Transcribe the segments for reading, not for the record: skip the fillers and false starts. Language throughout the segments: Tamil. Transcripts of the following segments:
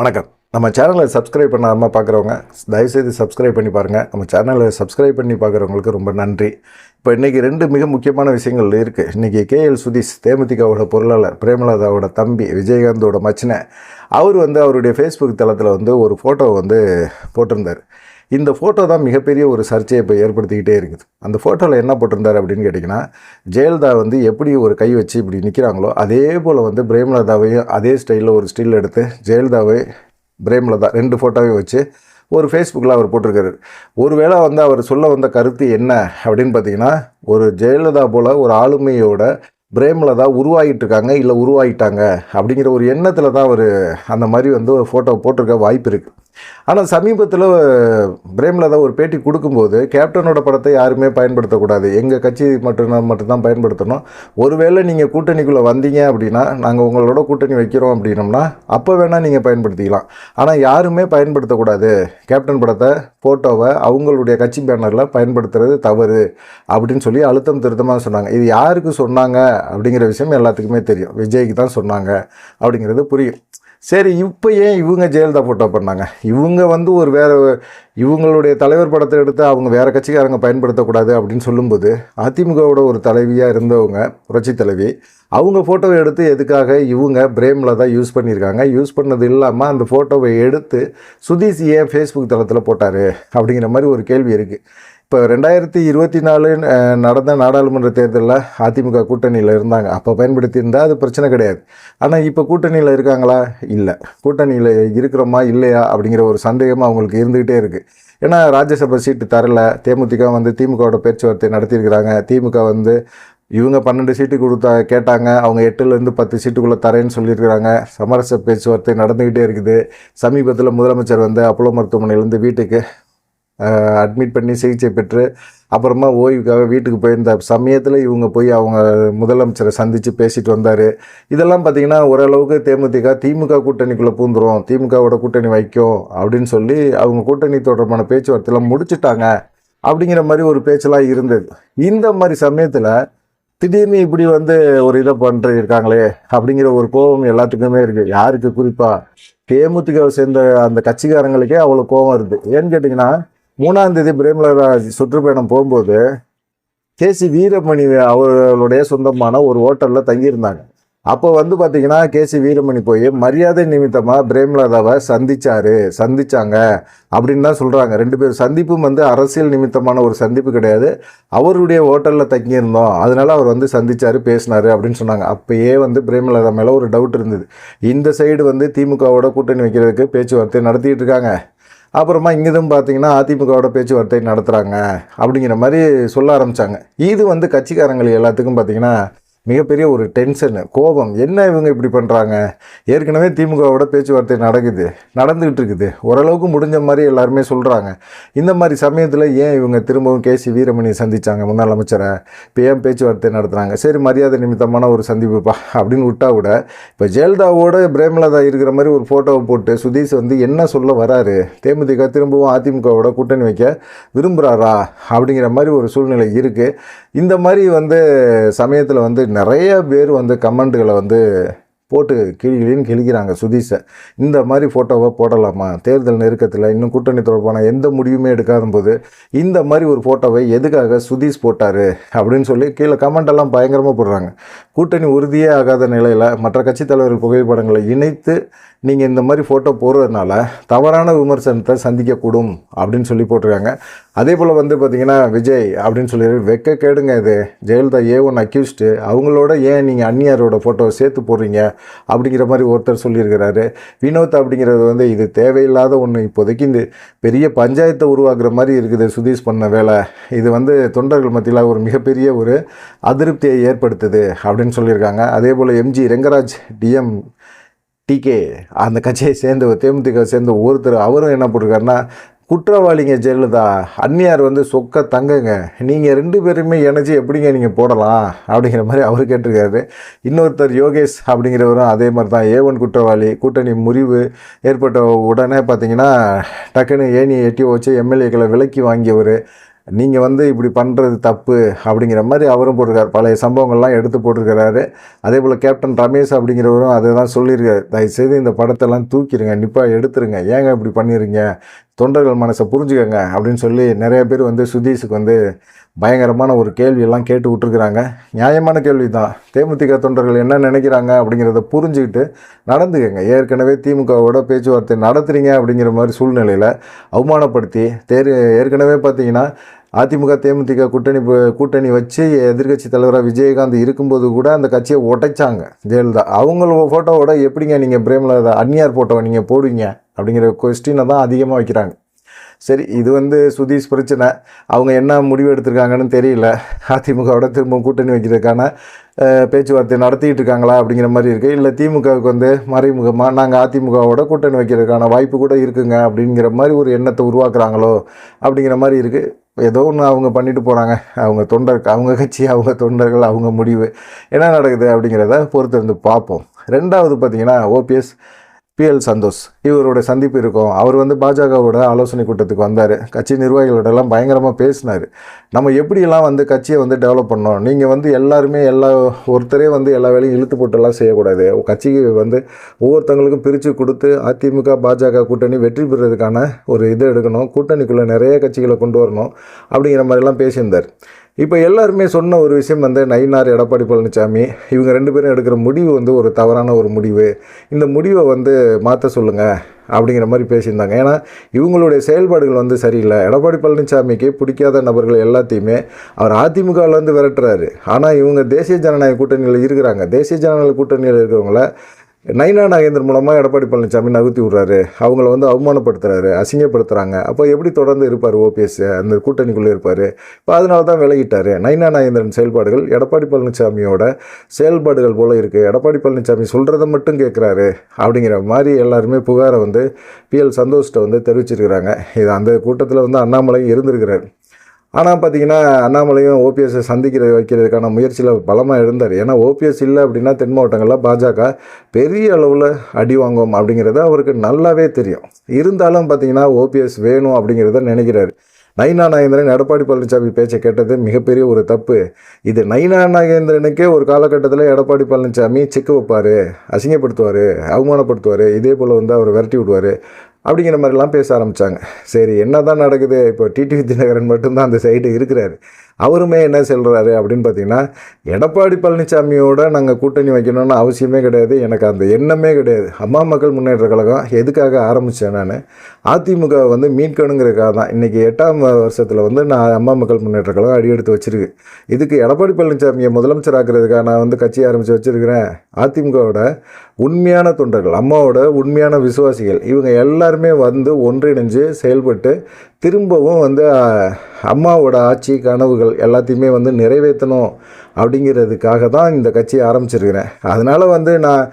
வணக்கம். நம்ம சேனலை சப்ஸ்கிரைப் பண்ணாமல் பார்க்குறவங்க தயவுசெய்து சப்ஸ்கிரைப் பண்ணி பாருங்கள். நம்ம சேனலை சப்ஸ்கிரைப் பண்ணி பார்க்குறவங்களுக்கு ரொம்ப நன்றி. இப்போ இன்றைக்கி 2 மிக முக்கியமான விஷயங்கள் இருக்குது. இன்றைக்கி கேஎல் சுதீஷ், தேமுதிகவோட பொருளாளர், பிரேமலதாவோட தம்பி, விஜயகாந்தோட மச்சினை, அவர் அவருடைய ஃபேஸ்புக் தளத்தில் ஒரு ஃபோட்டோவை போட்டிருந்தார். இந்த ஃபோட்டோ தான் மிகப்பெரிய ஒரு சர்ச்சையை இப்போ ஏற்படுத்திக்கிட்டே இருக்குது. அந்த ஃபோட்டோவில் என்ன போட்டிருந்தார் அப்படின்னு கேட்டிங்கன்னா, ஜெயலலிதா எப்படி ஒரு கை வச்சு இப்படி நிற்கிறாங்களோ அதே போல் பிரேமலதாவையும் அதே ஸ்டைலில் ஒரு ஸ்டில் எடுத்து ஜெயலலிதாவை பிரேமலதா 2 ஃபோட்டோவையும் வச்சு ஒரு ஃபேஸ்புக்கில் அவர் போட்டிருக்காரு. ஒருவேளை அவர் சொல்ல வந்த கருத்து என்ன அப்படின்னு பார்த்தீங்கன்னா, ஒரு ஜெயலலிதா போல் ஒரு ஆளுமையோட பிரேமலதா உருவாகிட்டு இருக்காங்க, இல்லை உருவாகிட்டாங்க அப்படிங்கிற ஒரு எண்ணத்தில் தான் அவர் அந்த மாதிரி ஃபோட்டோ போட்டிருக்க வாய்ப்பு இருக்குது. ஆனால் சமீபத்தில் பிரேமலதா ஒரு பேட்டி கொடுக்கும்போது, கேப்டனோட படத்தை யாருமே பயன்படுத்தக்கூடாது, எங்கள் கட்சி மட்டும்தான் பயன்படுத்தணும், ஒருவேளை நீங்கள் கூட்டணிக்குள்ளே வந்தீங்க அப்படின்னா நாங்கள் உங்களோட கூட்டணி வைக்கிறோம் அப்படின்னோம்னா அப்போ வேணால் நீங்கள் பயன்படுத்திக்கலாம், ஆனால் யாருமே பயன்படுத்தக்கூடாது, கேப்டன் படத்தை ஃபோட்டோவை அவங்களுடைய கட்சி பேனரில் பயன்படுத்துறது தவறு அப்படின்னு சொல்லி அழுத்தம் திருத்தமாக சொன்னாங்க. இது யாருக்கு சொன்னாங்க அப்படிங்கிற விஷயம் எல்லாத்துக்குமே தெரியும். விஜய்க்கு தான் சொன்னாங்க அப்படிங்கிறது புரியும். சரி, இப்போ ஏன் இவங்க ஜெயலலிதா ஃபோட்டோ பண்ணாங்க? இவங்க ஒரு வேறு இவங்களுடைய தலைவர் படத்தை எடுத்து அவங்க வேறு கட்சிக்காரங்க பயன்படுத்தக்கூடாது அப்படின்னு சொல்லும்போது, அதிமுகவோட ஒரு தலைவியாக இருந்தவங்க, புரட்சி தலைவி, அவங்க ஃபோட்டோவை எடுத்து எதுக்காக இவங்க பிரேமலதா யூஸ் பண்ணியிருக்காங்க? யூஸ் பண்ணது இல்லாமல் அந்த ஃபோட்டோவை எடுத்து சுதீஷ் ஏன் ஃபேஸ்புக் தளத்தில் போட்டார் அப்படிங்கிற மாதிரி ஒரு கேள்வி இருக்குது. இப்போ 2024 நடந்த நாடாளுமன்ற தேர்தலில் அதிமுக கூட்டணியில் இருந்தாங்க. அப்போ பயன்படுத்தியிருந்தால் அது பிரச்சனை கிடையாது. ஆனால் இப்போ கூட்டணியில் இருக்காங்களா? இல்லை. கூட்டணியில் இருக்கிறோமா இல்லையா அப்படிங்கிற ஒரு சந்தேகமாக அவங்களுக்கு இருந்துக்கிட்டே இருக்குது. ஏன்னா ராஜ்யசபா சீட்டு தரல, தேமுதிக திமுகவோட பேச்சுவார்த்தை நடத்தியிருக்கிறாங்க. திமுக இவங்க 12 சீட்டு கேட்டாங்க, அவங்க 8லேருந்து 10 சீட்டுக்குள்ளே தரேன்னு சொல்லியிருக்கிறாங்க. சமரச பேச்சுவார்த்தை நடந்துக்கிட்டே இருக்குது. சமீபத்தில் முதலமைச்சர் அப்போலோ மருத்துவமனையிலேருந்து வீட்டுக்கு அட்மிட் பண்ணி சிகிச்சை பெற்று அப்புறமா ஓய்வுக்காக வீட்டுக்கு போயிருந்த சமயத்தில் இவங்க போய் அவங்க முதலமைச்சரை சந்தித்து பேசிட்டு வந்தார். இதெல்லாம் பார்த்திங்கன்னா ஓரளவுக்கு திமுக கூட்டணிக்குள்ளே பூந்துரும், திமுகவோட கூட்டணி வைக்கும் அப்படின்னு சொல்லி அவங்க கூட்டணி தொடர்பான பேச்சுவார்த்தையெல்லாம் முடிச்சுட்டாங்க அப்படிங்கிற மாதிரி ஒரு பேச்செல்லாம் இருந்தது. இந்த மாதிரி சமயத்தில் திடீர்னு இப்படி ஒரு இதை பண்ணிருக்காங்களே அப்படிங்கிற ஒரு கோபம் எல்லாத்துக்குமே இருக்குது. யாருக்கு? குறிப்பாக தேமுதிகவை சேர்ந்த அந்த கட்சிக்காரங்களுக்கே அவ்வளோ கோபம் இருக்குது. ஏன்னு கேட்டிங்கன்னா, 3ஆம் தேதி பிரேமலதா சுற்றுப்பயணம் போகும்போது கேசி வீரமணி அவர்களுடைய சொந்தமான ஒரு ஹோட்டலில் தங்கியிருந்தாங்க. அப்போ பார்த்தீங்கன்னா கேசி வீரமணி போய் மரியாதை நிமித்தமாக பிரேமலதாவை சந்திச்சாங்க அப்படின்னு தான் சொல்கிறாங்க. 2 பேர் சந்திப்பும் அரசியல் நிமித்தமான ஒரு சந்திப்பு கிடையாது, அவருடைய ஹோட்டலில் தங்கியிருந்தோம், அதனால அவர் சந்திச்சார், பேசினார் அப்படின்னு சொன்னாங்க. அப்போயே பிரேமலதா மேலே ஒரு டவுட் இருந்தது. இந்த சைடு திமுகவோட கூட்டணி வைக்கிறதுக்கு பேச்சுவார்த்தை நடத்திட்டு இருக்காங்க, அப்புறமா இங்கேதும் பார்த்தீங்கன்னா அதிமுகவோட பேச்சுவார்த்தை நடத்துகிறாங்க அப்படிங்கிற மாதிரி சொல்ல ஆரம்பித்தாங்க. இது கட்சிக்காரங்கள் எல்லாத்துக்கும் பார்த்திங்கன்னா மிகப்பெரிய ஒரு டென்ஷனு, கோபம். என்ன இவங்க இப்படி பண்ணுறாங்க? ஏற்கனவே திமுகவோட பேச்சுவார்த்தை நடந்துக்கிட்டு இருக்குது, ஓரளவுக்கு முடிஞ்ச மாதிரி எல்லாருமே சொல்கிறாங்க. இந்த மாதிரி சமயத்தில் ஏன் இவங்க திரும்பவும் கேசி வீரமணியை சந்தித்தாங்க, முன்னாள் அமைச்சரை, இப்போ ஏன் பேச்சுவார்த்தை நடத்துகிறாங்க? சரி, மரியாதை நிமித்தமான ஒரு சந்திப்புப்பா அப்படின்னு விட்டா கூட, இப்போ ஜெயலலிதாவோட பிரேமலதா இருக்கிற மாதிரி ஒரு ஃபோட்டோவை போட்டு சுதீஷ் என்ன சொல்ல வராரு? தேமுதிக திரும்பவும் அதிமுகவோட கூட்டணி வைக்க விரும்புகிறாரா அப்படிங்கிற மாதிரி ஒரு சூழ்நிலை இருக்குது. இந்த மாதிரி சமயத்தில் நிறைய பேர் கமெண்ட்டுகளை போட்டு கிழிக்கிறாங்க சுதீஷை. இந்த மாதிரி ஃபோட்டோவை போடலாமா? தேர்தல் நெருக்கத்தில் இன்னும் கூட்டணி தொடர்பான எந்த முடிவுமே எடுக்காத போது இந்த மாதிரி ஒரு ஃபோட்டோவை எதுக்காக சுதீஷ் போட்டார் அப்படின்னு சொல்லி கீழே கமெண்டெல்லாம் பயங்கரமாக போடுறாங்க. கூட்டணி உறுதியே ஆகாத நிலையில் மற்ற கட்சி தலைவர்கள் புகைப்படங்களை இணைத்து நீங்கள் இந்த மாதிரி ஃபோட்டோ போடுறதுனால தவறான விமர்சனத்தை சந்திக்கக்கூடும் அப்படின்னு சொல்லி போட்டிருக்காங்க. அதே போல் பார்த்திங்கன்னா விஜய் அப்படின்னு சொல்லி வெக்க கேடுங்க, இது ஜெயலலிதா A1 அக்யூஸ்டு, அவங்களோட ஏன் நீங்கள் அந்நியாரோட ஃபோட்டோவை சேர்த்து போடுறீங்க அப்படிங்கிற மாதிரி ஒருத்தர் சொல்லியிருக்கிறாரு. வினோத் அப்படிங்கிறது இது தேவையில்லாத ஒன்று, இப்போதைக்கு இந்த பெரிய பஞ்சாயத்தை உருவாக்குற மாதிரி இருக்குது சுதீஷ் பண்ண வேலை, இது தொண்டர்கள் மத்தியில் ஒரு மிகப்பெரிய ஒரு அதிருப்தியை ஏற்படுத்துது அப்படின்னு சொல்லியிருக்காங்க. அதே போல் MG ரெங்கராஜ் TK அந்த கட்சியை சேர்ந்து தேமுதிக சேர்ந்த ஒருத்தர், அவரும் என்ன போட்டிருக்காருன்னா, குற்றவாளிங்க ஜெயலலிதா, அந்நியார் சொக்க தங்கங்க, நீங்கள் 2 பேருமே இணைச்சி எப்படிங்க நீங்கள் போடலாம் அப்படிங்கிற மாதிரி அவர் கேட்டிருக்காரு. இன்னொருத்தர் யோகேஷ் அப்படிங்கிறவரும் அதே மாதிரி தான் A1 குற்றவாளி, கூட்டணி முறிவு ஏற்பட்ட உடனே பார்த்திங்கன்னா டக்குன்னு ஏணியை எட்டி வச்சு MLAக்களை விலக்கி வாங்கியவர், நீங்கள் வந்து இப்படி பண்ணுறது தப்பு அப்படிங்கிற மாதிரி அவரும் போட்டிருக்காரு. பழைய சம்பவங்கள்லாம் எடுத்து போட்டிருக்கிறாரு. அதே போல் கேப்டன் ரமேஷ் அப்படிங்கிறவரும் அதை தான் சொல்லியிருக்காரு. தயவுசெய்து இந்த படத்தெல்லாம் தூக்கிடுங்க, நிப்பாக எடுத்துருங்க, ஏங்க இப்படி பண்ணிடுறீங்க, தொண்டர்கள் மனசை புரிஞ்சுக்கங்க அப்படின்னு சொல்லி நிறைய பேர் வந்து சுதீஷுக்கு வந்து பயங்கரமான ஒரு கேள்வியெல்லாம் கேட்டு விட்டுருக்குறாங்க. நியாயமான கேள்வி தான். தேமுதிக தொண்டர்கள் என்ன நினைக்கிறாங்க அப்படிங்கிறத புரிஞ்சுக்கிட்டு நடந்துக்கங்க. ஏற்கனவே திமுகவோட பேச்சுவார்த்தை நடத்துகிறீங்க அப்படிங்கிற மாதிரி சூழ்நிலையில் அவமானப்படுத்தி ஏற்கனவே பார்த்தீங்கன்னா அதிமுக தேமுதிக கூட்டணி வச்சு எதிர்க்கட்சி தலைவராக விஜயகாந்த் இருக்கும்போது கூட அந்த கட்சியை உடைச்சாங்க ஜெயலலிதா. அவங்கள ஃபோட்டோவோட எப்படிங்க நீங்கள் பிரேமலதா அந்நியார் ஃபோட்டோவை நீங்கள் போடுவீங்க அப்படிங்கிற கொஸ்டினை தான் அதிகமாக வைக்கிறாங்க. சரி, இது வந்து சுதீஷ் பிரச்சனை. அவங்க என்ன முடிவு எடுத்திருக்காங்கன்னு தெரியல. அதிமுகவோட திரும்ப கூட்டணி வைக்கிறதுக்கான பேச்சுவார்த்தை நடத்திட்டு இருக்காங்களா அப்படிங்கிற மாதிரி இருக்குது. இல்லை திமுகவுக்கு வந்து மறைமுகமாக நாங்கள் அதிமுகவோட கூட்டணி வைக்கிறதுக்கான வாய்ப்பு கூட இருக்குங்க அப்படிங்கிற மாதிரி ஒரு எண்ணத்தை உருவாக்குறாங்களோ அப்படிங்கிற மாதிரி இருக்குது. ஏதோ ஒன்று அவங்க பண்ணிட்டு போகிறாங்க. அவங்க கட்சி, அவங்க தொண்டர்கள், அவங்க முடிவு என்ன நடக்குது அப்படிங்கிறத பொறுத்து இருந்து பார்ப்போம். ரெண்டாவது பார்த்திங்கன்னா ஓபிஎஸ் PL சந்தோஷ் இவரோட சந்திப்பு இருக்கும். அவர் வந்து பாஜகவோட ஆலோசனை கூட்டத்துக்கு வந்தார். கட்சி நிர்வாகிகளோடலாம் பயங்கரமாக பேசினார். நம்ம எப்படியெல்லாம் வந்து கட்சியை வந்து டெவலப் பண்ணோம், நீங்கள் வந்து எல்லாருமே ஒருத்தரே வந்து எல்லா வேலையும் இழுத்து போட்டெல்லாம் செய்யக்கூடாது, கட்சிக்கு வந்து ஒவ்வொருத்தங்களுக்கும் பிரித்து கொடுத்து அதிமுக பாஜக கூட்டணி வெற்றி பெறுறதுக்கான ஒரு இது எடுக்கணும், கூட்டணிக்குள்ளே நிறைய கட்சிகளை கொண்டு வரணும் அப்படிங்கிற மாதிரிலாம் பேசியிருந்தார். இப்போ எல்லாருமே சொன்ன ஒரு விஷயம் வந்து நயினார் எடப்பாடி பழனிசாமி இவங்க 2 பேரும் எடுக்கிற முடிவு வந்து ஒரு தவறான ஒரு முடிவு, இந்த முடிவை வந்து மாற்ற சொல்லுங்கள் அப்படிங்கிற மாதிரி பேசியிருந்தாங்க. ஏன்னா இவங்களுடைய செயல்பாடுகள் வந்து சரியில்லை. எடப்பாடி பழனிசாமிக்கு பிடிக்காத நபர்கள் எல்லாத்தையுமே அவர் அதிமுகவிலேருந்து விரட்டுறாரு. ஆனால் இவங்க தேசிய ஜனநாயக கூட்டணியில் இருக்கிறாங்க. தேசிய ஜனநாயக கூட்டணியில் இருக்கிறவங்கள நயினா நாகேந்திரன் மூலமாக எடப்பாடி பழனிசாமி நகர்த்தி விட்றாரு. அவங்கள வந்து அவமானப்படுத்துகிறாரு, அசிங்கப்படுத்துகிறாங்க. அப்போ எப்படி தொடர்ந்து இருப்பார் ஓபிஎஸ், அந்த கூட்டணிக்குள்ளே இருப்பார். இப்போ அதனால தான் விலகிட்டார். நயினா நாகேந்திரன் செயல்பாடுகள் எடப்பாடி பழனிசாமியோட செயல்பாடுகள் போல் இருக்குது. எடப்பாடி பழனிசாமி சொல்கிறத மட்டும் கேட்குறாரு அப்படிங்கிற மாதிரி எல்லாருமே புகாரை வந்து PL சந்தோஷ்கிட்ட வந்து தெரிவிச்சிருக்கிறாங்க. இது அந்த கூட்டத்தில் வந்து அண்ணாமலையும் இருந்திருக்கிறார். ஆனால் பார்த்தீங்கன்னா அண்ணாமலையும் ஓபிஎஸ்ஸை வைக்கிறதுக்கான முயற்சியில் பலமாக இருந்தார். ஏன்னா ஓபிஎஸ் இல்லை அப்படின்னா தென் மாவட்டங்களில் பாஜக பெரிய அளவில் அடி வாங்கும் அப்படிங்கிறது அவருக்கு நல்லாவே தெரியும். இருந்தாலும் பார்த்தீங்கன்னா ஓபிஎஸ் வேணும் அப்படிங்கிறத நினைக்கிறாரு. நயினா நாகேந்திரன் எடப்பாடி பழனிசாமி பேச்சை கேட்டது மிகப்பெரிய ஒரு தப்பு. இது நயினா நாகேந்திரனுக்கே ஒரு காலகட்டத்தில் எடப்பாடி பழனிசாமி சிக்க வைப்பார், அசிங்கப்படுத்துவார், அவமானப்படுத்துவார், இதே போல் வந்து அவர் விரட்டி விடுவார் அப்படிங்கிற மாதிரிலாம் பேச ஆரம்பித்தாங்க. சரி, என்ன தான் நடக்குது? இப்போ டிடிவி தினகரன் மட்டும்தான் அந்த சைடு இருக்கிறாரு. அவருமே என்ன சொல்கிறாரு அப்படின்னு பார்த்தீங்கன்னா, எடப்பாடி பழனிசாமியோட நாங்கள் கூட்டணி வைக்கணும்னு அவசியமே கிடையாது, எனக்கு அந்த எண்ணமே கிடையாது. அம்மா மக்கள் முன்னேற்ற கழகம் எதுக்காக ஆரம்பித்தேன், நான் அதிமுக வந்து மீட்கணுங்கிறதுக்காக தான். இன்றைக்கி 8ஆம் வருஷத்தில் வந்து நான் அம்மா மக்கள் முன்னேற்ற கழகம் அடியெடுத்து வச்சுருக்கு. இதுக்கு எடப்பாடி பழனிசாமியை முதலமைச்சராக்கிறதுக்காக நான் வந்து கட்சி ஆரம்பித்து வச்சுருக்கிறேன். அதிமுகவோட உண்மையான தொண்டர்கள், அம்மாவோட உண்மையான விசுவாசிகள், இவங்க எல்லாருமே வந்து ஒன்றிணைஞ்சு செயல்பட்டு திரும்பவும் வந்து அம்மாவோட ஆட்சி கனவுகள் எல்லாத்தையுமே வந்து நிறைவேற்றணும் அப்படிங்கிறதுக்காக தான் இந்த கட்சியை ஆரம்பிச்சிருக்கிறேன். அதனால் வந்து நான்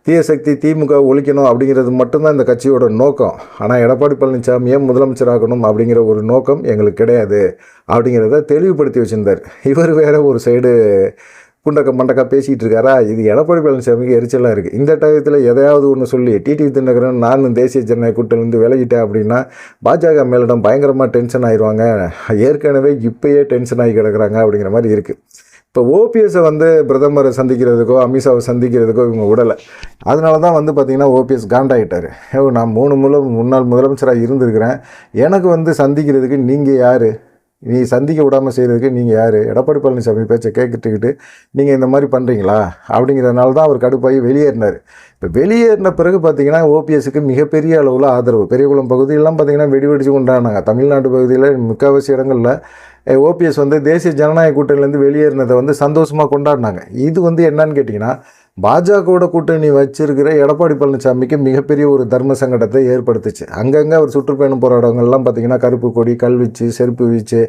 தீய சக்தி திமுக ஒழிக்கணும் அப்படிங்கிறது மட்டும்தான் இந்த கட்சியோட நோக்கம். ஆனால் எடப்பாடி பழனிசாமியை முதலமைச்சராகணும் அப்படிங்கிற ஒரு நோக்கம் எங்களுக்கு கிடையாது அப்படிங்கிறத தெளிவுபடுத்தி வச்சுருந்தார். இவர் வேறு ஒரு சைடு மண்டக்கா பேசிகிட்டு இருக்காரா. இது எடப்பாடி பழனிசாமிக்கு எரிச்சலாக இருக்குது. இந்த டயத்தில் எதையாவது ஒன்று சொல்லி டிடிவி தினகரன் நான் தேசிய ஜனநாயக கூட்டணிலேருந்து விலகிட்டேன் அப்படின்னா பாஜக மேலிடம் பயங்கரமாக டென்ஷன் ஆயிடுவாங்க. ஏற்கனவே இப்போயே டென்ஷன் ஆகி கிடக்குறாங்க அப்படிங்கிற மாதிரி இருக்குது. இப்போ ஓபிஎஸ்ஸை வந்து பிரதமரை சந்திக்கிறதுக்கோ அமித்ஷாவை சந்திக்கிறதுக்கோ இவங்க விடலை. அதனால தான் வந்து பார்த்திங்கன்னா ஓபிஎஸ் காண்டாகிட்டார். நான் 3 முன்னாள் முதலமைச்சராக இருந்திருக்கிறேன், எனக்கு வந்து சந்திக்கிறதுக்கு நீங்கள் யார், நீ சந்திக்க விடாமல் செய்கிறதுக்கு நீங்கள் யார், எடப்பாடி பழனிசாமி பேச்சை கேட்டுக்கிட்டு நீங்கள் இந்த மாதிரி பண்ணுறீங்களா அப்படிங்கிறதுனால தான் அவர் கடுப்பாகி வெளியேறினார். இப்போ வெளியேறின பிறகு பார்த்திங்கன்னா ஓபிஎஸ்க்கு மிகப்பெரிய அளவில் ஆதரவு. பெரியகுளம் பகுதியெல்லாம் பார்த்திங்கன்னா வெடிச்சு கொண்டாடினாங்க. தமிழ்நாடு பகுதியில் முக்கால்வாசி இடங்களில் ஓபிஎஸ் வந்து தேசிய ஜனநாயக கூட்டணியிலேருந்து வெளியேறினதை வந்து சந்தோஷமாக கொண்டாடினாங்க. இது வந்து என்னன்னு கேட்டிங்கன்னா, பாஜகவோட கூட்டணி வச்சிருக்கிற எடப்பாடி பழனிசாமிக்கு மிகப்பெரிய ஒரு தர்ம சங்கடத்தை ஏற்படுத்துச்சு. அங்கங்கே அவர் சுற்றுப்பயணம் போகிற இடங்கள்லாம் பார்த்திங்கன்னா கருப்பு கொடி, கல்வீச்சு, செருப்பு வீச்சு,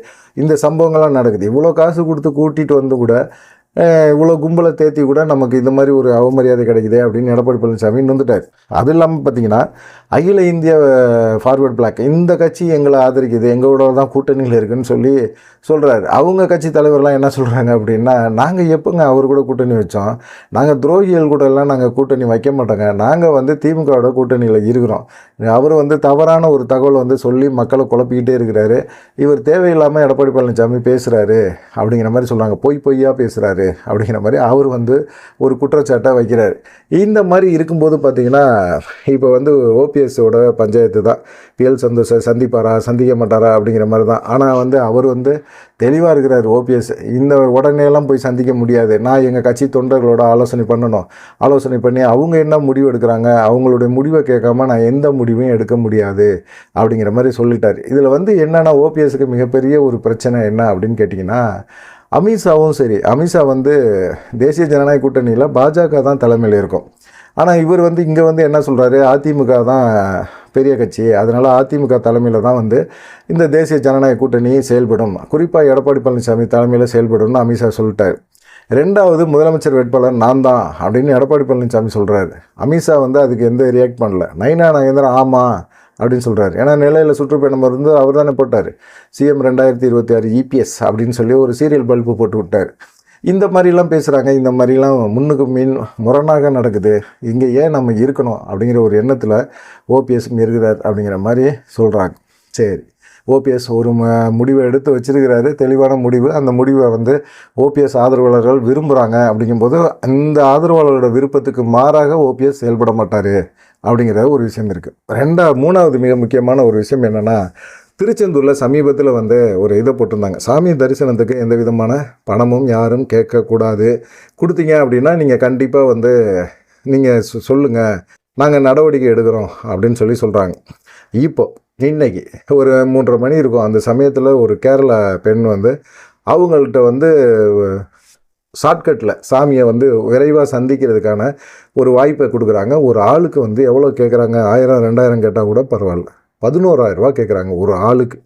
இந்த சம்பவங்கள்லாம் நடக்குது. இவ்வளோ காசு கொடுத்து கூட்டிகிட்டு வந்து கூட இவ்வளோ கும்பலை தேத்தி கூட நமக்கு இந்த மாதிரி ஒரு அவமரியாதை கிடைக்குது அப்படின்னு எடப்பாடி பழனிசாமி வந்துட்டார். அது இல்லாமல் பார்த்தீங்கன்னா அகில இந்திய ஃபார்வர்ட் பிளாக் இந்த கட்சி எங்களை ஆதரிக்குது, எங்களோட தான் கூட்டணியில் இருக்குதுன்னு சொல்லி சொல்கிறாரு. அவங்க கட்சி தலைவர்லாம் என்ன சொல்கிறாங்க அப்படின்னா, நாங்கள் எப்போங்க அவர் கூட கூட்டணி வச்சோம், நாங்கள் துரோகிகள் கூட எல்லாம் நாங்கள் கூட்டணி வைக்க மாட்டோங்க, நாங்கள் வந்து திமுகவோட கூட்டணியில் இருக்கிறோம். அவர் வந்து தவறான ஒரு தகவல் வந்து சொல்லி மக்களை குழப்பிக்கிட்டே இருக்கிறாரு. இவர் தேவையில்லாமல் எடப்பாடி பழனிசாமி பேசுகிறாரு அப்படிங்கிற மாதிரி சொல்கிறாங்க. பொய்யா பேசுகிறாரு அப்படிங்கிற மாதிரி அவர் வந்து ஒரு குற்றச்சாட்டை வைக்கிறார். இந்த மாதிரி இருக்கும்போது பார்த்திங்கன்னா இப்போ வந்து ஓபிஎஸோட பஞ்சாயத்து தான். பிஎல் சந்தோஷை சந்திப்பாரா சந்திக்க மாட்டாரா அப்படிங்கிற மாதிரி தான். ஆனால் வந்து அவர் வந்து தெளிவாக இருக்கிறார் ஓபிஎஸ். இந்த உடனேலாம் போய் சந்திக்க முடியாது, நான் எங்கள் கட்சி தொண்டர்களோட ஆலோசனை பண்ணணும், ஆலோசனை பண்ணி அவங்க என்ன முடிவு எடுக்கிறாங்க அவங்களுடைய முடிவை கேட்காம நான் எந்த முடிவையும் எடுக்க முடியாது அப்படிங்கிற மாதிரி சொல்லிட்டார். இதில் வந்து என்னென்னா ஓபிஎஸ்க்கு மிகப்பெரிய ஒரு பிரச்சனை என்ன அப்படின்னு கேட்டிங்கன்னா, அமித்ஷாவும் சரி, அமித்ஷா வந்து தேசிய ஜனநாயக கூட்டணியில் பாஜக தான் தலைமையில் இருக்கும். ஆனால் இவர் வந்து இங்கே வந்து என்ன சொல்கிறாரு, அதிமுக தான் பெரிய கட்சி, அதனால் அதிமுக தலைமையில் தான் வந்து இந்த தேசிய ஜனநாயக கூட்டணி செயல்படும், குறிப்பாக எடப்பாடி பழனிசாமி தலைமையில் செயல்படும்னு அமித்ஷா சொல்லிட்டார். ரெண்டாவது முதலமைச்சர் வேட்பாளர் நான் தான் அப்படின்னு எடப்பாடி பழனிசாமி சொல்கிறாரு. அமித்ஷா வந்து அதுக்கு எந்த ரியாக்ட் பண்ணல. நயினா நாகேந்திரன் ஆமாம் அப்படின்னு சொல்கிறார். ஏன்னா நிலையில் சுற்றுப்பயணம் இருந்து அவர் தானே போட்டார், சிஎம் 2026 இபிஎஸ் அப்படின்னு சொல்லி ஒரு சீரியல் பல்பு போட்டு விட்டார். இந்த மாதிரிலாம் பேசுகிறாங்க. இந்த மாதிரிலாம் முன்னுக்கு முரணாக நடக்குது, இங்கே ஏன் நம்ம இருக்கணும் அப்படிங்கிற ஒரு எண்ணத்தில் ஓபிஎஸ்க்கும் இருக்கிறார் அப்படிங்கிற மாதிரி சொல்கிறாங்க. சரி, ஓபிஎஸ் ஒரு முடிவை எடுத்து வச்சிருக்கிறாரு, தெளிவான முடிவு. அந்த முடிவை வந்து ஓபிஎஸ் ஆதரவாளர்கள் விரும்புகிறாங்க. அப்படிங்கும்போது அந்த ஆதரவாளர்களோட விருப்பத்துக்கு மாறாக ஓபிஎஸ் செயல்பட மாட்டார் அப்படிங்கிற ஒரு விஷயம் இருக்குது. மூணாவது மிக முக்கியமான ஒரு விஷயம் என்னென்னா, திருச்செந்தூரில் சமீபத்தில் வந்து ஒரு இதை போட்டிருந்தாங்க, சாமி தரிசனத்துக்கு எந்த விதமான பணமும் யாரும் கேட்கக்கூடாது, கொடுத்தீங்க அப்படின்னா நீங்கள் கண்டிப்பாக வந்து நீங்கள் சொல்லுங்கள், நாங்கள் நடவடிக்கை எடுக்கிறோம் அப்படின்னு சொல்கிறாங்க. இன்னைக்கு ஒரு 3:30 மணி இருக்கும். அந்த சமயத்தில் ஒரு கேரளா பெண் வந்து அவங்கள்ட்ட வந்து ஷார்ட்கட்டில் சாமியை வந்து விரைவாக சந்திக்கிறதுக்கான ஒரு வாய்ப்பை கொடுக்குறாங்க. ஒரு ஆளுக்கு வந்து எவ்வளோ கேட்குறாங்க, 1000 2000 கேட்டால் கூட பரவாயில்ல, 11,000 ரூபா கேட்குறாங்க ஒரு ஆளுக்கு.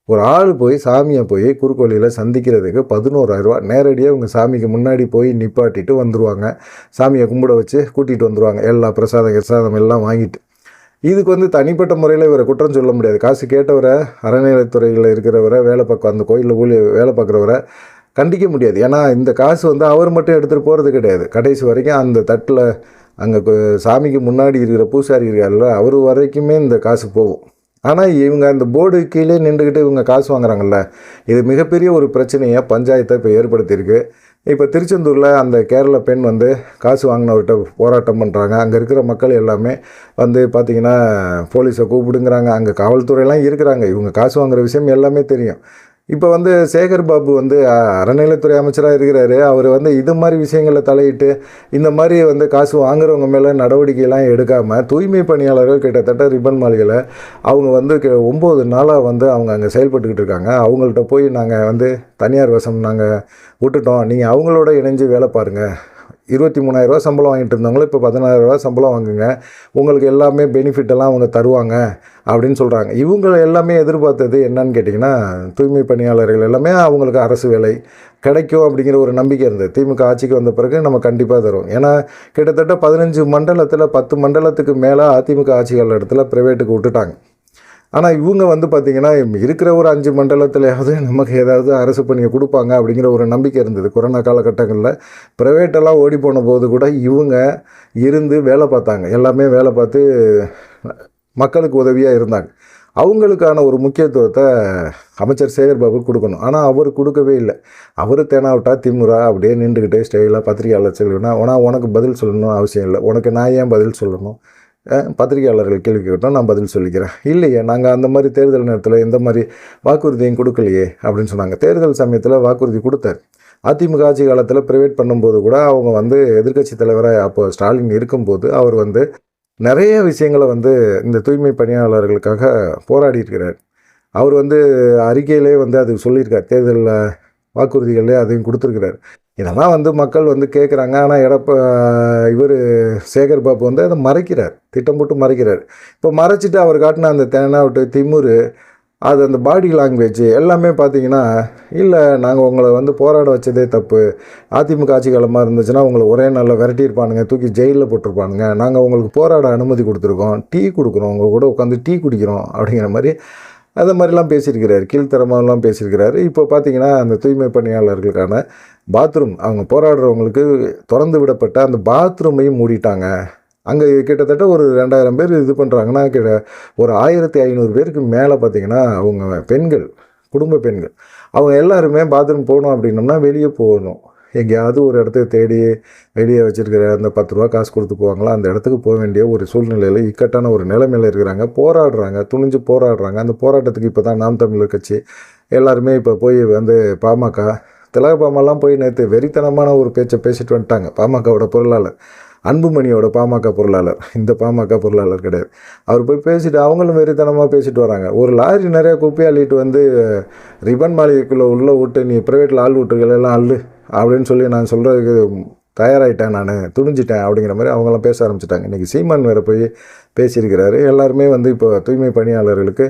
ஒரு ஆள் போய் சாமியை போய் குறுக்கு வழியில் சந்திக்கிறதுக்கு 11,000 ரூபா. நேரடியாக உங்கள் சாமிக்கு முன்னாடி போய் நிப்பாட்டிட்டு வந்துடுவாங்க, சாமியை கும்பிட வச்சு கூட்டிகிட்டு வந்துடுவாங்க, எல்லா பிரசாதம் எல்லாம் வாங்கிட்டு. இதுக்கு வந்து தனிப்பட்ட முறையில் இவரை குற்றம் சொல்ல முடியாது. காசு கேட்டவரை, அறநிலையத்துறையில் இருக்கிறவரை, வேலை பார்க்க அந்த கோயிலில் வேலை பார்க்குறவரை கண்டிக்க முடியாது. ஏன்னா இந்த காசு வந்து அவர் மட்டும் எடுத்துகிட்டு போகிறது கிடையாது, கடைசி வரைக்கும் அந்த தட்டில் அங்கே சாமிக்கு முன்னாடி இருக்கிற பூசாரி இருக்கார்ல அவர் வரைக்குமே இந்த காசு போகும். ஆனால் இவங்க அந்த போர்டு கீழே நின்றுக்கிட்டு இவங்க காசு வாங்குறாங்கல்ல, இது மிகப்பெரிய ஒரு பிரச்சனையை பஞ்சாயத்தை இப்போ ஏற்படுத்தியிருக்கு. இப்போ திருச்செந்தூரில் அந்த கேரள பெண் வந்து காசு வாங்கினவர்கிட்ட போராட்டம் பண்ணுறாங்க. அங்கே இருக்கிற மக்கள் எல்லாமே வந்து பார்த்திங்கன்னா போலீஸை கூப்பிடுங்கிறாங்க, அங்கே காவல்துறையெல்லாம் இருக்கிறாங்க, இவங்க காசு வாங்குகிற விஷயம் எல்லாமே தெரியும். இப்போ வந்து சேகர் பாபு வந்து அறநிலையத்துறை அமைச்சராக இருக்கிறாரு. அவர் வந்து இது மாதிரி விஷயங்களில் தலையிட்டு இந்த மாதிரி வந்து காசு வாங்குறவங்க மேலே நடவடிக்கையெல்லாம் எடுக்காமல் தூய்மை பணியாளர்கள் கிட்டத்தட்ட ரிப்பன் மாளிகையில் அவங்க வந்து 9 நாளாக வந்து அவங்க அங்கே செயல்பட்டுக்கிட்டு இருக்காங்க. அவங்கள்ட்ட போய் நாங்கள் வந்து தனியார் வசம் நாங்கள் விட்டுட்டோம், நீங்கள் அவங்களோட இணைஞ்சு வேலை பாருங்கள், 23,000 ரூபா சம்பளம் வாங்கிட்டு இருந்தவங்களும் இப்போ 16,000 ரூபா சம்பளம் வாங்குங்க, உங்களுக்கு எல்லாமே பெனிஃபிட்டெல்லாம் அவங்க தருவாங்க அப்படின்னு சொல்கிறாங்க. இவங்க எல்லாமே எதிர்பார்த்தது என்னன்னு கேட்டிங்கன்னா, தூய்மை பணியாளர்கள் எல்லாமே அவங்களுக்கு அரசு வேலை கிடைக்கும் அப்படிங்கிற ஒரு நம்பிக்கை இருந்தது. திமுக ஆட்சிக்கு வந்த பிறகு நம்ம கண்டிப்பாக தரும். ஏன்னா கிட்டத்தட்ட 15 மண்டலத்தில் 10 மண்டலத்துக்கு மேலே அதிமுக ஆட்சிகள் இடத்துல ப்ரைவேட்டுக்கு விட்டுட்டாங்க. ஆனால் இவங்க வந்து பார்த்திங்கன்னா இருக்கிற ஒரு 5 மண்டலத்திலேயாவது நமக்கு ஏதாவது அரசு பணியை கொடுப்பாங்க அப்படிங்கிற ஒரு நம்பிக்கை இருந்தது. கொரோனா காலகட்டங்களில் ப்ரைவேட்டெல்லாம் ஓடி போன போது கூட இவங்க இருந்து வேலை பார்த்தாங்க, எல்லாமே வேலை பார்த்து மக்களுக்கு உதவியாக இருந்தாங்க. அவங்களுக்கான ஒரு முக்கியத்துவத்தை அமைச்சர் சேகர் பாபு கொடுக்கணும். ஆனால் அவர் கொடுக்கவே இல்லை. அவர் தேனாவிட்டா திமுறா அப்படியே நின்றுக்கிட்டே ஸ்டைலாக பத்திரிகையாளர் செல்வனா, ஆனால் உனக்கு பதில் சொல்லணும் அவசியம் இல்லை, உனக்கு நான் ஏன் பதில் சொல்லணும், பத்திரிகையாளர்கள் கேள்வி கேட்டால் நான் பதில் சொல்லிக்கிறேன், இல்லையே நாங்கள் அந்த மாதிரி தேர்தல் நேரத்தில் எந்த மாதிரி வாக்குறுதியும் கொடுக்கலையே அப்படின்னு சொன்னாங்க. தேர்தல் சமயத்தில் வாக்குறுதி கொடுத்தார். அதிமுக ஆட்சி காலத்தில் ப்ரைவேட் பண்ணும்போது கூட அவங்க வந்து எதிர்க்கட்சி தலைவராக அப்போ ஸ்டாலின் இருக்கும்போது அவர் வந்து நிறைய விஷயங்களை வந்து இந்த தூய்மை பணியாளர்களுக்காக போராடி இருக்கிறார். அவர் வந்து அறிக்கையிலே வந்து அது சொல்லியிருக்கார், தேர்தலில் வாக்குறுதிகளே அதையும் கொடுத்துருக்கிறார். இதெல்லாம் வந்து மக்கள் வந்து கேட்குறாங்க. ஆனால் இவர் சேகர் பாபு வந்து அதை மறைக்கிறார், திட்டம் போட்டு மறைக்கிறார். இப்போ மறைச்சிட்டு அவர் காட்டின அந்த தேனாவிட்டு திமுரு அது அந்த பாடி லாங்குவேஜ் எல்லாமே பார்த்தீங்கன்னா, இல்லை நாங்கள் உங்களை வந்து போராட வச்சதே தப்பு. அதிமுக ஆட்சி காலமாக இருந்துச்சுன்னா உங்களை ஒரே நாளில் விரட்டியிருப்பானுங்க, தூக்கி ஜெயிலில் போட்டிருப்பானுங்க. நாங்கள் உங்களுக்கு போராட அனுமதி கொடுத்துருக்கோம், டீ கொடுக்குறோம், உங்கள் கூட உட்காந்து டீ குடிக்கிறோம் அப்படிங்கிற மாதிரி அது மாதிரிலாம் பேசியிருக்கிறாரு. கீழ்த்தரமாலாம் பேசியிருக்கிறாரு. இப்போ பார்த்தீங்கன்னா அந்த தூய்மை பணியாளர்களுக்கான பாத்ரூம் அவங்க போராடுறவங்களுக்கு திறந்து விடப்பட்ட அந்த பாத்ரூமையும் மூடிட்டாங்க. அங்கே கிட்டத்தட்ட ஒரு 2000 பேர் இது பண்ணுறாங்கன்னா, ஒரு 1500 பேருக்கு மேலே பார்த்தீங்கன்னா அவங்க பெண்கள், குடும்ப பெண்கள். அவங்க எல்லாருமே பாத்ரூம் போகணும் அப்படின்னோம்னா வெளியே போகணும். எங்கேயாவது ஒரு இடத்துக்கு தேடி வெளியே வச்சுருக்கிற அந்த 10 ரூபா காசு கொடுத்து போவாங்களா, அந்த இடத்துக்கு போக வேண்டிய ஒரு சூழ்நிலையில் இக்கட்டான ஒரு நிலைமையில் இருக்கிறாங்க. போராடுறாங்க, துணிஞ்சு போராடுறாங்க. அந்த போராட்டத்துக்கு இப்போ தான் நாம் தமிழர் கட்சி எல்லாருமே இப்போ போய் வந்து பாமக, திலகபாமாலாம் போய் நேற்று வெறித்தனமான ஒரு பேச்சை பேசிட்டு வந்துட்டாங்க. பாமகவோட பொருளாளர் அன்புமணியோட பாமக பொருளாளர், இந்த பாமக பொருளாளர் கிடையாது. அவர் போய் பேசிட்டு அவங்களும் வெறித்தனமாக பேசிட்டு வராங்க. ஒரு லாரி நிறையா குப்பை அள்ளிட்டு வந்து ரிப்பன் மாளிகைக்குள்ளே உள்ளே விட்டு நீ ப்ரைவேட்டில் ஆள் விட்டுருக்கலாம் அல்லு அப்படின்னு சொல்லி நான் சொல்கிறதுக்கு தயாராகிட்டேன், நான் துணிஞ்சிட்டேன் அப்படிங்கிற மாதிரி அவங்களாம் பேச ஆரம்பிச்சிட்டாங்க. இன்றைக்கி சீமான் வேறு போய் பேசியிருக்கிறாரு. எல்லாருமே வந்து இப்போ தூய்மை பணியாளர்களுக்கு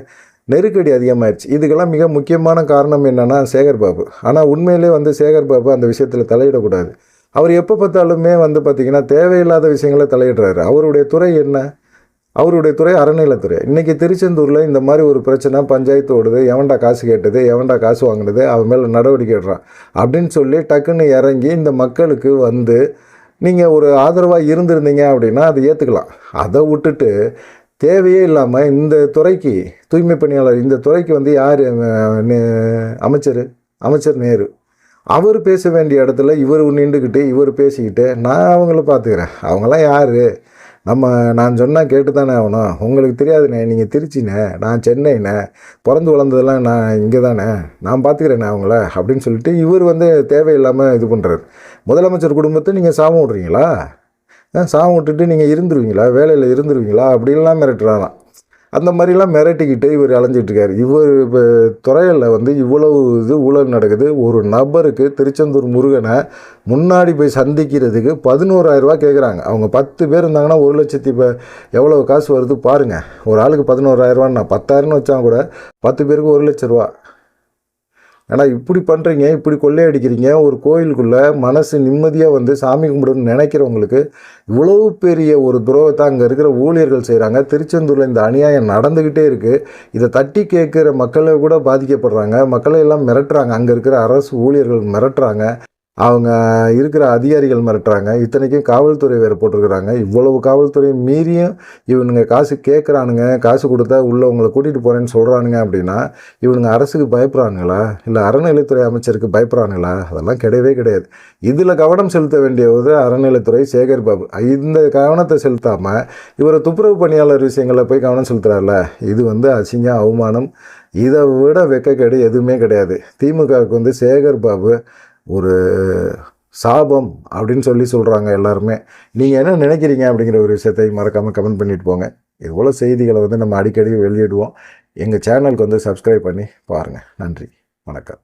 நெருக்கடி அதிகமாகிடுச்சு. இதுக்கெல்லாம் மிக முக்கியமான காரணம் என்னென்னா சேகர்பாபு. ஆனால் உண்மையிலே வந்து சேகர்பாபு அந்த விஷயத்தில் தலையிடக்கூடாது. அவர் எப்போ பார்த்தாலுமே வந்து பார்த்திங்கன்னா தேவையில்லாத விஷயங்களை தலையிடுறாரு. அவருடைய துறை என்ன? அவருடைய துறை அறநிலைத்துறை. இன்றைக்கி திருச்செந்தூரில் இந்த மாதிரி ஒரு பிரச்சனை பஞ்சாயத்து ஓடுது, எவன்டா காசு கேட்டது, எவன்டா காசு வாங்கினது, அவன் மேலே நடவடிக்கை எடுறான் அப்படின்னு சொல்லி டக்குன்னு இறங்கி இந்த மக்களுக்கு வந்து நீங்கள் ஒரு ஆதரவாக இருந்திருந்தீங்க அப்படின்னா அதை ஏற்றுக்கலாம். அதை விட்டுட்டு தேவையே இல்லாமல் இந்த துறைக்கு தூய்மை பணியாளர் இந்த துறைக்கு வந்து யார் அமைச்சர் நேரு, அவர் பேச வேண்டிய இடத்துல இவர் நின்றுக்கிட்டு இவர் பேசிக்கிட்டு நான் அவங்கள பார்த்துக்கிறேன். அவங்களாம் யார்? நான் சொன்னால் கேட்டு தானே ஆகணும். உங்களுக்கு தெரியாதுண்ணே, நீங்கள் திருச்சிண்ணே, நான் சென்னைண்ணே, பிறந்து வளர்ந்ததெல்லாம் நான் இங்கே தானே, நான் பார்த்துக்கிறேண்ணே அவங்கள அப்படின்னு சொல்லிட்டு இவர் வந்து தேவையில்லாமல் இது பண்ணுறாரு. முதலமைச்சர் குடும்பத்தை நீங்கள் சாபம் விட்றீங்களா? சாபம் விட்டுட்டு நீங்கள் இருந்துருவீங்களா, வேலையில் இருந்துருவீங்களா அப்படின்லாம் மிரட்டுறாராம். அந்த மாதிரிலாம் மிரட்டிக்கிட்டு இவர் அலைஞ்சிட்ருக்காரு. இவர் இப்போ துறையில் வந்து இவ்வளவு இது ஊழல் நடக்குது. ஒரு நபருக்கு திருச்செந்தூர் முருகனை முன்னாடி போய் சந்திக்கிறதுக்கு 11,000 ரூபா கேட்குறாங்க. அவங்க 10 பேர் இருந்தாங்கன்னா 1,00,000 இப்போ எவ்வளோ காசு வருது பாருங்கள். ஒரு ஆளுக்கு 11,000 ரூபான்னா 10,000ன்னு வச்சா கூட 10 பேருக்கு 1,00,000 ரூபா. ஏன்னா இப்படி பண்ணுறீங்க, இப்படி கொள்ளையடிக்கிறீங்க. ஒரு கோயிலுக்குள்ளே மனசு நிம்மதியாக வந்து சாமி கும்பிடணும்னு நினைக்கிறவங்களுக்கு இவ்வளோ பெரிய ஒரு துரோகத்தை அங்கே இருக்கிற ஊழியர்கள் செய்கிறாங்க. திருச்செந்தூரில் இந்த அநியாயம் நடந்துக்கிட்டே இருக்குது. இதை தட்டி கேட்குற மக்களை கூட பாதிக்கப்படுறாங்க. மக்களை எல்லாம் மிரட்டுறாங்க. அங்கே இருக்கிற அரசு ஊழியர்கள் மிரட்டுறாங்க. அவங்க இருக்கிற அதிகாரிகள் மிரட்டுறாங்க. இத்தனைக்கும் காவல்துறை வேறு போட்டிருக்கிறாங்க. இவ்வளவு காவல்துறை மீறியும் இவனுங்க காசு கேட்குறானுங்க. காசு கொடுத்தா உள்ளே உங்களை கூட்டிகிட்டு போகிறேன்னு சொல்கிறானுங்க அப்படின்னா இவனுங்க அரசுக்கு பயப்படுறானுங்களா, இல்லை அறநிலைத்துறை அமைச்சருக்கு பயப்படுறானுங்களா? அதெல்லாம் கிடையவே கிடையாது. இதில் கவனம் செலுத்த வேண்டியது அறநிலைத்துறை சேகர்பாபு. இந்த கவனத்தை செலுத்தாமல் இவரை துப்புரவு பணியாளர் விஷயங்களில் போய் கவனம் செலுத்துகிறார்ல, இது வந்து அசிங்கம், அவமானம். இதை விட வெட்கக்கேடு எதுவுமே கிடையாது. திமுகவுக்கு வந்து சேகர்பாபு ஒரு சாபம் அப்படின்னு சொல்கிறாங்க எல்லாருமே. நீங்கள் என்ன நினைக்கிறீங்க அப்படிங்கிற ஒரு விஷயத்தை மறக்காமல் கமெண்ட் பண்ணிட்டு போங்க. இது போல் செய்திகளை வந்து நம்ம அடிக்கடி வெளியிடுவோம். எங்கள் சேனலுக்கு வந்து சப்ஸ்கிரைப் பண்ணி பாருங்கள். நன்றி, வணக்கம்.